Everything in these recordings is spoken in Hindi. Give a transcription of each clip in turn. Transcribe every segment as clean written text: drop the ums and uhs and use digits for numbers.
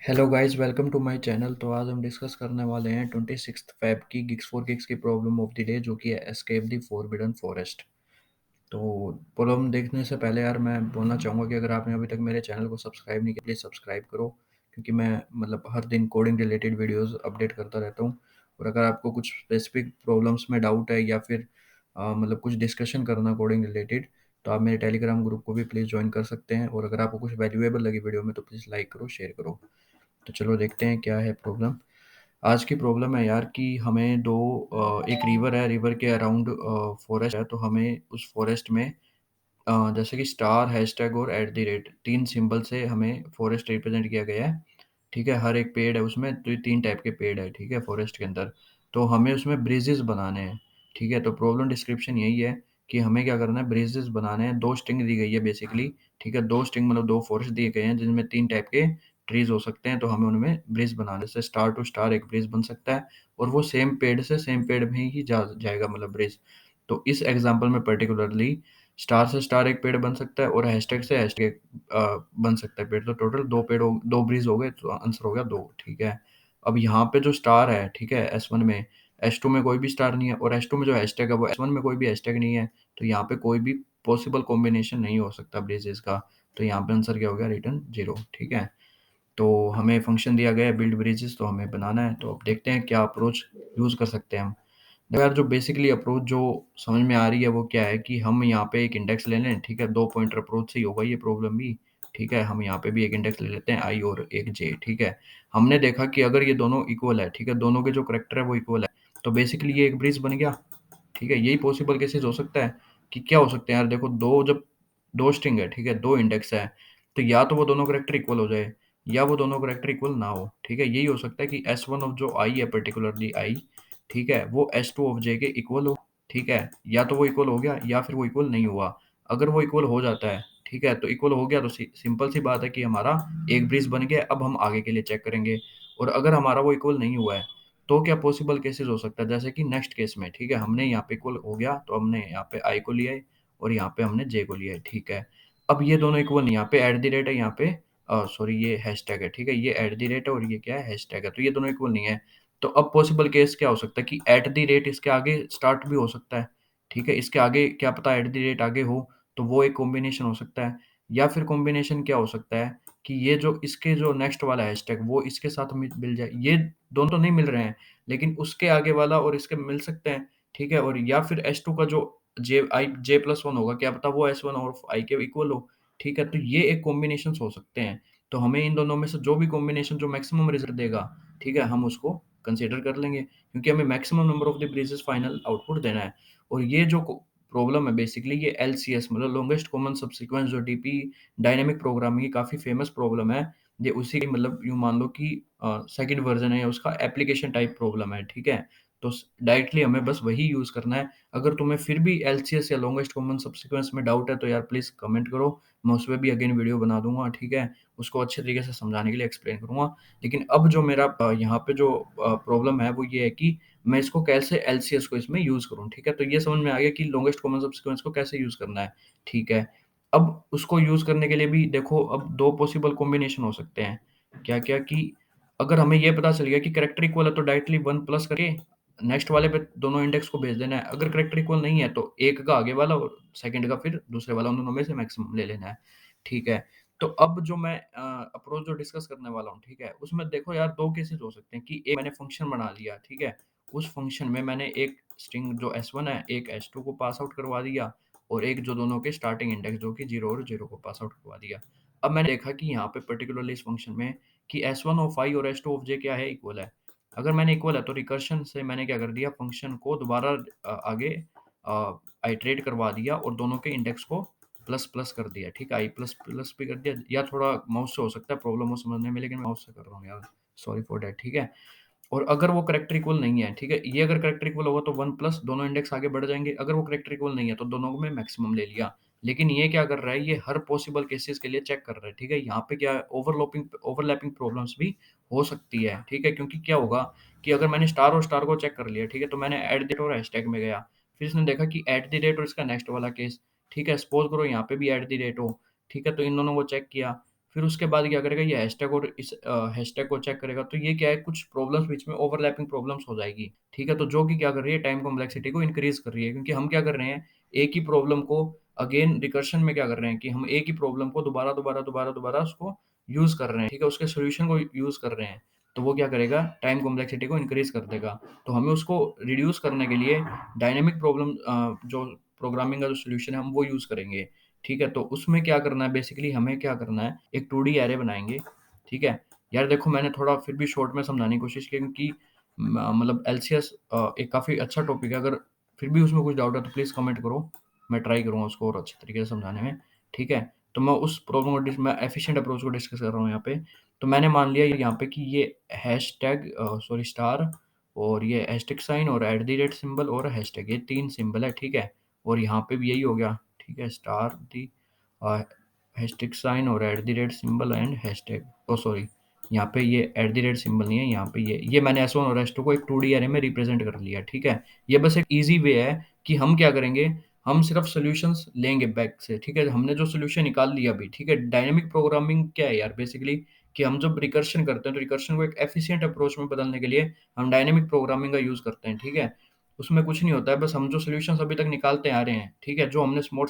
Hello guys, welcome to my channel. तो आज हम डिस्कस करने वाले हैं 26 फ़ेब की गिग्स फॉर गिग्स की प्रॉब्लम ऑफ द डे, जो कि है एस्केप द फॉरबिडन फॉरेस्ट। तो प्रॉब्लम देखने से पहले यार मैं बोलना चाहूँगा कि अगर आपने अभी तक मेरे चैनल को सब्सक्राइब नहीं किया, प्लीज़ सब्सक्राइब करो, क्योंकि मैं हर दिन कोडिंग रिलेटेड वीडियोस अपडेट करता रहता हूँ। और अगर आपको कुछ स्पेसिफिक प्रॉब्लम्स में डाउट है या फिर कुछ डिस्कशन करना कोडिंग रिलेटेड, तो आप मेरे टेलीग्राम ग्रुप को भी प्लीज़ ज्वाइन कर सकते हैं। और अगर आपको कुछ वैल्यूएबल लगी वीडियो में तो प्लीज़ लाइक करो, शेयर करो। तो चलो देखते हैं क्या है प्रॉब्लम। आज की प्रॉब्लम है यार कि हमें एक रिवर है, रिवर के अराउंड फॉरेस्ट है। तो हमें उस फॉरेस्ट में जैसे कि स्टार, हैशटैग और एट द रेट, तीन सिंबल से हमें फॉरेस्ट रिप्रेजेंट किया गया है। ठीक है, हर एक पेड़ है उसमें, तो ये तीन टाइप के पेड़ है, ठीक है, फॉरेस्ट के अंदर। तो हमें उसमें ब्रिजेस बनाने हैं। ठीक है, तो प्रॉब्लम डिस्क्रिप्शन यही है कि हमें क्या करना है, ब्रिजेस बनाने हैं। दो स्ट्रिंग दी गई है बेसिकली। ठीक है, दो स्ट्रिंग दो फॉरेस्ट दिए गए हैं जिनमें तीन टाइप के ट्रीज हो सकते हैं। तो हमें उनमें ब्रिज बनाने से स्टार टू स्टार एक ब्रिज बन सकता है, और वो सेम पेड़ से सेम पेड़ में ही जाएगा, ब्रिज। तो इस एग्जाम्पल में पर्टिकुलरली स्टार से स्टार एक पेड़ बन सकता है, और हैशटैग से हैशटैग बन सकता है पेड़। तो टोटल दो ब्रिज हो गए, तो आंसर हो गया दो। ठीक है, अब यहाँ पे जो स्टार है, ठीक है, S1 में, S2 में कोई भी स्टार नहीं है, और S2 में जो हैशटैग है वो S1 में कोई भी हैशटैग नहीं है। तो यहाँ पे कोई भी पॉसिबल कॉम्बिनेशन नहीं हो सकता ब्रिजेस का। तो यहाँ पे आंसर क्या हो गया, रिटर्न जीरो। ठीक है, तो हमें फंक्शन दिया गया है बिल्ड ब्रिजेस, तो हमें बनाना है। तो अब देखते हैं क्या अप्रोच यूज़ कर सकते हैं हम। देखो यार, जो बेसिकली अप्रोच जो समझ में आ रही है वो क्या है कि हम यहाँ पे एक इंडेक्स ले लें। ठीक है, दो पॉइंटर अप्रोच से ही होगा ये प्रॉब्लम भी। ठीक है, हम यहाँ पे भी एक इंडेक्स ले लेते हैं, आई और एक जे। ठीक है, हमने देखा कि अगर ये दोनों इक्वल है, ठीक है, दोनों के जो करेक्टर है वो इक्वल है, तो बेसिकली ये एक ब्रिज बन गया। ठीक है, यही पॉसिबल केसेस हो सकता है। कि क्या हो सकते हैं यार, देखो, जब दो स्ट्रिंग है, ठीक है, दो इंडेक्स है, तो या तो वो दोनों करेक्टर इक्वल हो जाए, या वो दोनों करेक्टर इक्वल ना हो। ठीक है, यही हो सकता है कि S1 ऑफ जो आई है, पर्टिकुलरली आई, ठीक है, वो S2 ऑफ जे के इक्वल हो। ठीक है, या तो वो इक्वल हो गया या फिर वो इक्वल नहीं हुआ। अगर वो इक्वल हो जाता है, ठीक है, तो इक्वल हो गया तो सिंपल सी बात है कि हमारा एक ब्रिज बन गया। अब हम आगे के लिए चेक करेंगे। और अगर हमारा वो इक्वल नहीं हुआ है, तो क्या पॉसिबल केसेस हो सकता है, जैसे कि नेक्स्ट केस में, ठीक है, हमने यहाँ पे इक्वल हो गया तो हमने यहाँ पे आई को लिया है, और यहाँ पे हमने जे को लिया है। ठीक है, अब ये दोनों इक्वल नहीं, यहाँ पे एट द रेट है, यहाँ पे सॉरी ये हैशटैग है। ठीक है, ये एट द रेट है और ये क्या है, हैशटैग है। तो ये दोनों इक्वल नहीं है। तो अब पॉसिबल केस क्या हो सकता है कि एट द रेट इसके आगे स्टार्ट भी हो सकता है। ठीक है, इसके आगे क्या पता एट द रेट आगे हो, तो वो एक कॉम्बिनेशन हो सकता है। या फिर कॉम्बिनेशन क्या हो सकता है कि ये जो इसके जो नेक्स्ट वाला हैशटैग वो इसके साथ मिल जाए। ये दोनों तो नहीं मिल रहे हैं, लेकिन उसके आगे वाला और इसके मिल सकते हैं। ठीक है, और या फिर S2 का जो J+1 होगा, क्या पता वो S1 और I के इक्वल हो। ठीक है, तो ये एक कॉम्बिनेशंस हो सकते हैं। तो हमें इन दोनों में से जो भी कॉम्बिनेशन जो मैक्सिमम रिजल्ट देगा, ठीक है, हम उसको कंसीडर कर लेंगे, क्योंकि हमें maximum number of the bridges final output देना है। और ये जो प्रॉब्लम है बेसिकली, ये LCS लॉन्गेस्ट कॉमन सबसीक्वेंस, जो DP डायनामिक प्रोग्रामिंग की काफ़ी फेमस प्रॉब्लम है। ये उसी की यूँ मान लो कि सेकंड वर्ज़न है, या उसका एप्लीकेशन टाइप प्रॉब्लम है। ठीक है, तो डायरेक्टली हमें बस वही यूज़ करना है। अगर तुम्हें फिर भी LCS या लॉन्गेस्ट कॉमन सबसीक्वेंस में डाउट है, तो यार प्लीज़ कमेंट करो। मैं उसपे भी अगेन वीडियो बना दूँगा। ठीक है, उसको अच्छे तरीके से समझाने के लिए एक्सप्लेन करूँगा। लेकिन अब जो मेरा यहाँ पे जो प्रॉब्लम है वो ये है कि मैं इसको कैसे LCS को इसमें यूज़ करूँ। ठीक है, तो ये समझ में आ गया कि लॉन्गेस्ट कॉमन सबसीक्वेंस को कैसे यूज़ करना है। ठीक है, अब उसको यूज़ करने के लिए भी देखो, अब 2 पॉसिबल कॉम्बिनेशन हो सकते हैं। क्या-क्या कि अगर हमें ये पता चल गया कि करैक्टर इक्वल है, तो डायरेक्टली 1 प्लस करके नेक्स्ट वाले पे दोनों इंडेक्स को भेज देना है। अगर करैक्टर इक्वल नहीं है, तो एक का आगे वाला और सेकंड का फिर दूसरे वाला, उन दोनों में से मैक्सिमम ले लेना है। ठीक है, तो अब जो मैं अप्रोच जो डिस्कस करने वाला हूँ, ठीक है, उसमें देखो यार 2 केसेस हो सकते हैं कि एक मैंने फंक्शन बना लिया, ठीक है, उस फंक्शन में मैंने एक स्ट्रिंग जो S1 है, एक S2 को पास आउट करवा दिया, और एक जो दोनों के स्टार्टिंग इंडेक्स जो कि 0 और 0 को पास आउट करवा दिया। अब मैंने देखा कि यहाँ पे पर्टिकुलरली इस फंक्शन में कि S1 ऑफ i और S2 ऑफ j क्या है, इक्वल है। अगर मैंने इक्वल है, तो रिकर्शन से मैंने क्या कर दिया, फंक्शन को दोबारा आगे आइटरेट करवा दिया, और दोनों के इंडेक्स को प्लस प्लस कर दिया। ठीक है, आई प्लस प्लस भी कर दिया, या थोड़ा माउस से हो सकता है प्रॉब्लम हो समझने में, लेकिन मैं माउस से कर रहा हूँ यार, सॉरी फॉर दैट। ठीक है, और अगर वो करैक्टर इक्वल नहीं है, ठीक है, ये अगर करैक्टर इक्वल होगा तो 1 प्लस दोनों इंडेक्स आगे बढ़ जाएँगे। अगर वो करैक्टर इक्वल नहीं है, तो दोनों में मैक्सिमम ले लिया। लेकिन ये क्या कर रहा है, ये हर पॉसिबल केसेस के लिए चेक कर रहा है। ठीक है, यहाँ पे क्या है, ओवरलैपिंग प्रॉब्लम्स भी हो सकती है। ठीक है, क्योंकि क्या होगा कि अगर मैंने स्टार और स्टार को चेक कर लिया, ठीक है, तो मैंने एट द रेट और हैशटैग में गया। फिर इसने देखा कि एट द रेट और इसका नेक्स्ट वाला केस, ठीक है, सपोज़ करो यहाँ पे भी एट द रेट हो, ठीक है, तो इन दोनों को चेक किया। फिर उसके बाद क्या करेगा, ये हैशटैग और इस हैशटैग को चेक करेगा। तो ये क्या है, कुछ प्रॉब्लम्स बीच में ओवरलैपिंग प्रॉब्लम्स हो जाएगी, ठीक है? तो जो कि क्या कर रही है, टाइम कॉम्प्लेक्सिटी को इंक्रीज कर रही है, क्योंकि हम क्या कर रहे हैं, एक ही प्रॉब्लम को अगेन रिकर्शन में क्या कर रहे हैं कि हम एक ही प्रॉब्लम को दोबारा दोबारा दोबारा दोबारा उसको यूज कर रहे हैं, ठीक है? उसके सोल्यूशन को यूज कर रहे हैं। तो वो क्या करेगा, टाइम कॉम्प्लेक्सिटी को इंक्रीज कर देगा। तो हमें उसको रिड्यूस करने के लिए डायनेमिक प्रॉब्लम जो प्रोग्रामिंग का जो सोल्यूशन है हम वो यूज करेंगे, ठीक है? तो उसमें क्या करना है, बेसिकली हमें क्या करना है, एक 2D एरे बनाएंगे, ठीक है? यार देखो, मैंने थोड़ा फिर भी शॉर्ट में समझाने की कोशिश की, क्योंकि मतलब एलसीएस एक काफ़ी अच्छा टॉपिक है। अगर फिर भी उसमें कुछ डाउट है तो प्लीज़ कमेंट करो, मैं ट्राई करूँगा उसको और अच्छे तरीके से समझाने में, ठीक है? तो मैं उस प्रॉब्लम को मैं एफिशिएंट अप्रोच को डिस्कस कर रहा हूँ यहाँ पे। तो मैंने मान लिया यहाँ पे कि ये हैशटैग सॉरी स्टार, और ये हैशटैग साइन और एट द रेट सिंबल और हैशटैग, ये 3 सिंबल है, ठीक है? और यहाँ पे भी यही हो गया, ठीक है? स्टार दी हैशटैग साइन और at the rate symbol and hashtag, oh sorry, यहाँ पे ये एट द रेट सिंबल नहीं है, यहाँ पे ये मैंने एस1 और एस2 को एक 2D एरे में रिप्रेजेंट कर लिया, ठीक है? ये बस एक ईज़ी वे है कि हम क्या करेंगे, हम सिर्फ सॉल्यूशंस लेंगे बैक से, ठीक है? हमने जो सॉल्यूशन निकाल लिया अभी, ठीक है? डायनामिक प्रोग्रामिंग क्या है यार, बेसिकली कि हम जब रिकर्शन करते हैं तो रिकर्शन को एक एफिशिएंट अप्रोच में बदलने के लिए हम डायनामिक प्रोग्रामिंग का यूज़ करते हैं, ठीक है? उसमें कुछ नहीं होता है, बस हम जो सॉल्यूशंस अभी तक निकालते आ रहे हैं, ठीक है? जो हमने स्मॉल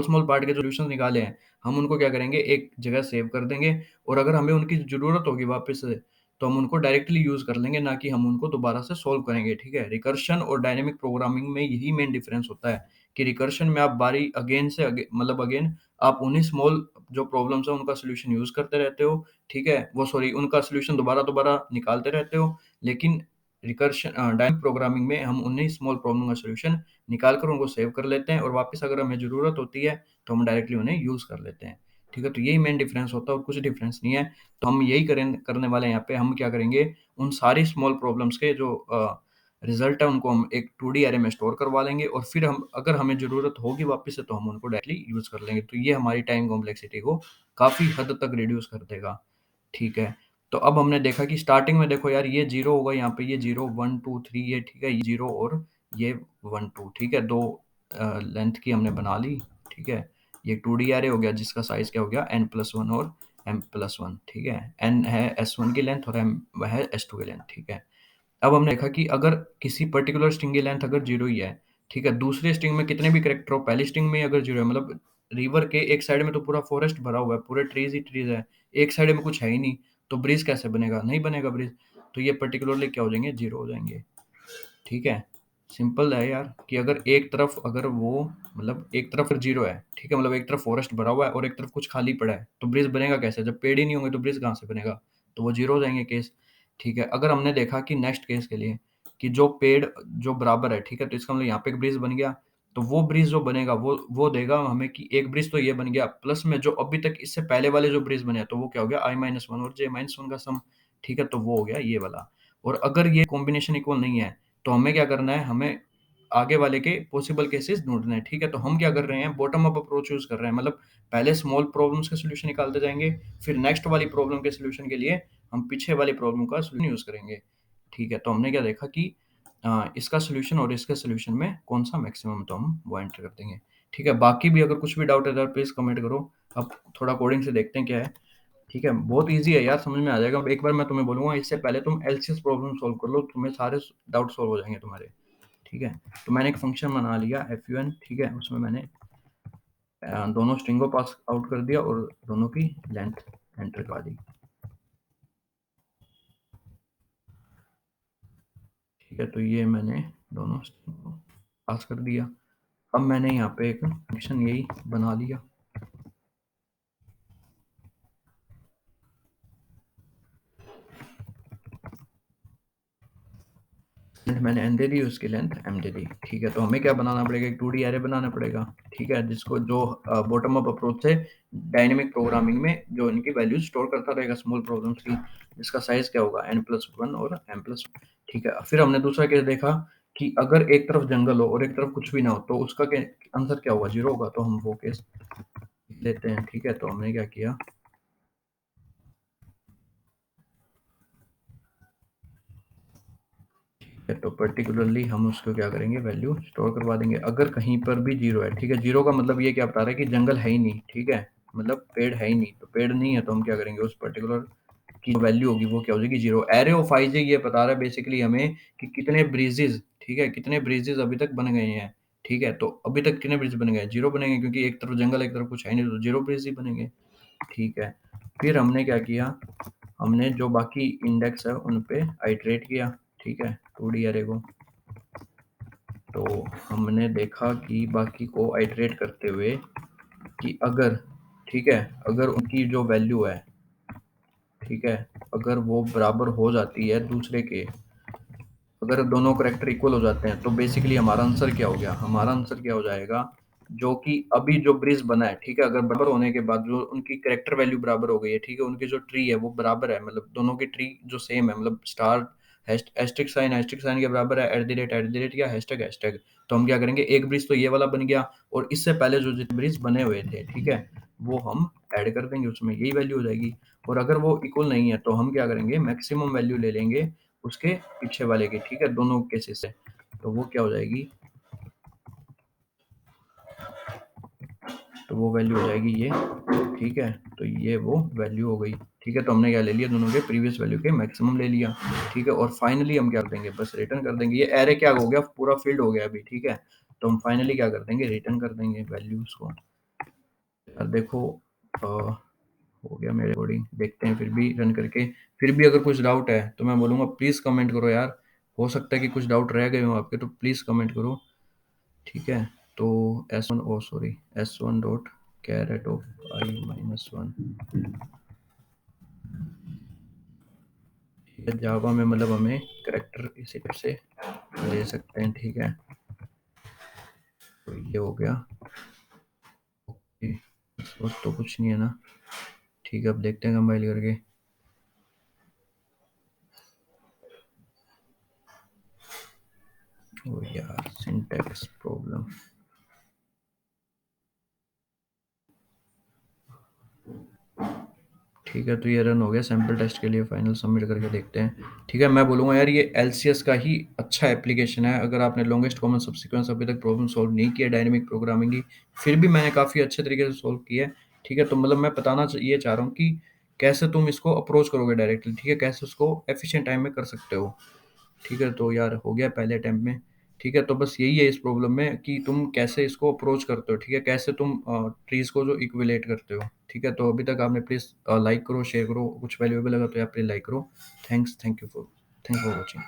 स्मॉल पार्ट के सॉल्यूशंस निकाले हैं, हम उनको क्या करेंगे, एक जगह सेव कर देंगे, और अगर हमें उनकी ज़रूरत होगी वापस से, तो हम उनको डायरेक्टली यूज़ कर लेंगे, ना कि हम उनको दोबारा से सॉल्व करेंगे, ठीक है? रिकर्शन और डायनामिक प्रोग्रामिंग में यही मेन डिफरेंस होता है कि रिकर्शन में आप बारी अगेन से मतलब अगेन आप उन्हीं स्मॉल जो प्रॉब्लम्स हैं उनका सॉल्यूशन यूज़ करते रहते हो, ठीक है? वो सॉरी उनका सॉल्यूशन दोबारा-दोबारा निकालते रहते हो, लेकिन डायनामिक प्रोग्रामिंग में हम उन्हीं स्मॉल प्रॉब्लम का सॉल्यूशन निकाल कर उनको सेव कर लेते हैं, और वापस अगर हमें ज़रूरत होती है, तो हम डायरेक्टली उन्हें यूज़ कर लेते हैं, ठीक है? तो यही मेन डिफरेंस होता है और कुछ डिफरेंस नहीं है। तो हम यही करने वाले हैं यहाँ पे, हम क्या करेंगे, उन सारी स्मॉल प्रॉब्लम्स के जो रिज़ल्ट है उनको हम एक 2D अरे में स्टोर करवा लेंगे, और फिर हम अगर हमें ज़रूरत होगी वापस से तो हम उनको डायरेक्टली यूज़ कर लेंगे। तो ये हमारी टाइम कॉम्प्लेक्सिटी को काफ़ी हद तक रिड्यूस कर देगा, ठीक है? तो अब हमने देखा कि स्टार्टिंग में देखो यार, ये 0 होगा यहाँ पे, ये 0 1 2 3 ये, ठीक है? ये 0 और ये 1 2, ठीक है? 2 लेंथ की हमने बना ली, ठीक है? ये 2D अरे हो गया जिसका साइज़ क्या हो गया, n+1 और m+1, ठीक है? n है s1 की लेंथ और m है s2 की लेंथ, ठीक है? अब हमने देखा कि अगर किसी पर्टिकुलर स्ट्रिंग की लेंथ अगर 0 ही है, ठीक है? दूसरे स्ट्रिंग में कितने भी कैरेक्टर हो, पहली स्ट्रिंग में ही अगर 0 है, मतलब रिवर के एक साइड में तो पूरा फॉरेस्ट भरा हुआ है, पूरे ट्रीज़ ही ट्रीज़ है, एक साइड में कुछ है ही नहीं, तो ब्रिज कैसे बनेगा? नहीं बनेगा ब्रिज। तो ये पर्टिकुलरली क्या हो जाएँगे, 0 हो जाएँगे, ठीक है? सिंपल है यार कि अगर एक तरफ अगर वो मतलब एक तरफ 0 है, ठीक है? मतलब एक तरफ फॉरेस्ट भरा हुआ है और एक तरफ कुछ खाली पड़ा है, तो ब्रिज बनेगा कैसे? जब पेड़ ही नहीं होंगे तो ब्रिज कहाँ से बनेगा? तो वो 0 हो जाएँगे केस, ठीक है? अगर हमने देखा कि नेक्स्ट केस के लिए कि जो पेड़ जो बराबर है, ठीक है? तो इसका मतलब यहाँ पे एक ब्रिज बन गया, तो वो ब्रिज जो बनेगा वो देगा हमें कि एक ब्रिज तो ये बन गया, प्लस में जो अभी तक इससे पहले वाले जो ब्रिज बने हैं, तो वो क्या हो गया i-1 और j-1 का सम, ठीक है? तो वो हो गया ये वाला। और अगर ये कॉम्बिनेशन इक्वल नहीं है, तो हमें क्या करना है, हमें आगे वाले के पॉसिबल केसेस ढूँढने हैं, ठीक है? तो हम क्या कर रहे हैं, बॉटम अप अप्रोच यूज़ कर रहे हैं, मतलब पहले स्मॉल प्रॉब्लम्स के सॉल्यूशन निकालते जाएँगे, फिर नेक्स्ट वाली प्रॉब्लम के सॉल्यूशन के लिए हम पीछे वाली प्रॉब्लम का सॉल्यूशन यूज़ करेंगे, ठीक है? तो हमने क्या देखा कि इसका सॉल्यूशन और इसके सॉल्यूशन में कौन-सा मैक्सिमम, तो हम वो एंटर कर देंगे, ठीक है? बाकी भी अगर कुछ भी डाउट है तो प्लीज़ कमेंट करो। अब थोड़ा कोडिंग से देखते हैं क्या है, ठीक है? बहुत ईज़ी है यार, समझ में आ जाएगा। अब एक बार मैं तुम्हें बोलूँगा, इससे पहले तुम एलसीएस प्रॉब्लम सॉल्व कर लो, तुम्हें सारे डाउट सॉल्व हो जाएँगे तुम्हारे, ठीक है? तो मैंने एक फंक्शन बना लिया fun, ठीक है? उसमें मैंने दोनों स्ट्रिंग को पास आउट कर दिया और दोनों की लेंथ एंटर करवा दी, ठीक है? तो ये मैंने दोनों स्ट्रिंग को पास कर दिया। अब मैंने यहाँ पे एक फंक्शन यही बना लिया, मैंने n दे दी, उसकी लेंथ m दे दी, ठीक है? तो हमें क्या बनाना पड़ेगा, एक 2D अरे बनाना पड़ेगा, ठीक है? जिसको जो बॉटम अप अप्रोच से डायनेमिक प्रोग्रामिंग में जो इनकी वैल्यूज स्टोर करता रहेगा स्मॉल प्रॉब्लम्स की, जिसका साइज क्या होगा n+1 और m+1, ठीक है? फिर हमने दूसरा केस देखा कि अगर एक तरफ जंगल हो और एक तरफ कुछ भी ना हो, तो उसका आंसर क्या होगा, 0 होगा। तो हम वो केस लेते हैं, ठीक है? तो हमने क्या किया, तो पर्टिकुलरली हम उसको क्या करेंगे, वैल्यू स्टोर करवा देंगे। अगर कहीं पर भी 0 है, ठीक है? 0 का मतलब ये क्या बता रहा है कि जंगल है ही नहीं, ठीक है? मतलब पेड़ है ही नहीं, तो पेड़ नहीं है तो हम क्या करेंगे, उस पर्टिकुलर की जो वैल्यू होगी वो क्या हो जाएगी, जीरो। एरे ऑफ आई जे ये बता रहा है बेसिकली हमें कि कितने ब्रीजेज, ठीक है, कितने ब्रीजेज अभी तक बन गए हैं, ठीक है। तो अभी तक कितने ब्रिज बन गए, जीरो बनेंगे, क्योंकि एक तरफ जंगल एक तरफ कुछ है नहीं, तो जीरो ब्रिज ही बनेंगे, ठीक है। फिर हमने क्या किया, हमने जो बाकी इंडेक्स है उन पे आइटरेट किया, ठीक है, 2D एरे को। तो हमने देखा कि बाकी को आइटरेट करते हुए कि अगर, ठीक है, अगर उनकी जो वैल्यू है, ठीक है, अगर वो बराबर हो जाती है दूसरे के, अगर दोनों करैक्टर इक्वल हो जाते हैं, तो बेसिकली हमारा आंसर क्या हो गया, हमारा आंसर क्या हो जाएगा, जो कि अभी जो ब्रिज बना है, ठीक है, अगर बराबर होने के बाद जो उनकी करैक्टर वैल्यू बराबर हो गई है, ठीक है, उनकी जो ट्री है वो बराबर है, मतलब दोनों की ट्री जो सेम है, मतलब स्टार एस्ट्रिक साइन के बराबर है, एट द रेट या हैशटैग हैशटैग। तो हम क्या करेंगे, एक ब्रिज तो ये वाला बन गया, और इससे पहले जो जितने ब्रिज बने हुए थे, ठीक है, वो हम ऐड कर देंगे उसमें, यही वैल्यू हो जाएगी। और अगर वो इक्वल नहीं है तो हम क्या करेंगे, मैक्सिमम वैल्यू ले लेंगे उसके पीछे वाले की, ठीक है, दोनों केसेस से। तो वो क्या हो जाएगी, तो वो वैल्यू हो जाएगी ये, ठीक है। तो ये वो वैल्यू हो गई, ठीक है। तो हमने क्या ले लिया, दोनों के प्रीवियस वैल्यू के मैक्सिमम ले लिया, ठीक है। और फाइनली हम क्या कर देंगे, बस रिटर्न कर देंगे, ये एरे क्या हो गया, पूरा फील्ड हो गया अभी, ठीक है। तो हम फाइनली क्या कर देंगे, रिटर्न कर देंगे वैल्यूज को। यार देखो, हो गया मेरे अकॉर्डिंग, देखते हैं फिर भी रन करके। फिर भी अगर कुछ डाउट है तो मैं बोलूँगा प्लीज़ कमेंट करो यार, हो सकता है कि कुछ डाउट रह गए हो आपके, तो प्लीज़ कमेंट करो, ठीक है। तो S1, oh sorry, S1 dot caret of I-1, Java में मतलब हमें करेक्टर इसी तरह से ले सकते हैं, ठीक है। तो ये हो गया, ओके, और तो कुछ नहीं है ना, ठीक है। अब देखते हैं कंपाइल करके। ओ यार, सिंटैक्स प्रॉब्लम, ठीक है। तो ये रन हो गया सैम्पल टेस्ट के लिए, फाइनल सबमिट करके देखते हैं, ठीक है। मैं बोलूँगा यार ये एलसीएस का ही अच्छा एप्लीकेशन है, अगर आपने लॉन्गेस्ट कॉमन सबसीक्वेंस अभी तक प्रॉब्लम सॉल्व नहीं किया डायनेमिक प्रोग्रामिंग की, फिर भी मैंने काफ़ी अच्छे तरीके से सॉल्व किया है, ठीक है। तो मतलब मैं बताना ये चाह रहा हूँ कि कैसे तुम इसको अप्रोच करोगे डायरेक्टली, ठीक है, कैसे उसको एफिशिएंट टाइम में कर सकते हो, ठीक है। तो यार हो गया पहले अटेम्प्ट में, ठीक है। तो बस यही है इस प्रॉब्लम में कि तुम कैसे इसको अप्रोच करते हो, ठीक है, कैसे तुम ट्रीज को जो इक्विलेट करते हो, ठीक है। तो अभी तक आपने प्लीज़ लाइक करो, शेयर करो, कुछ वैल्यूएबल लगा तो यार प्लीज़ लाइक करो। Thanks, thank you for watching.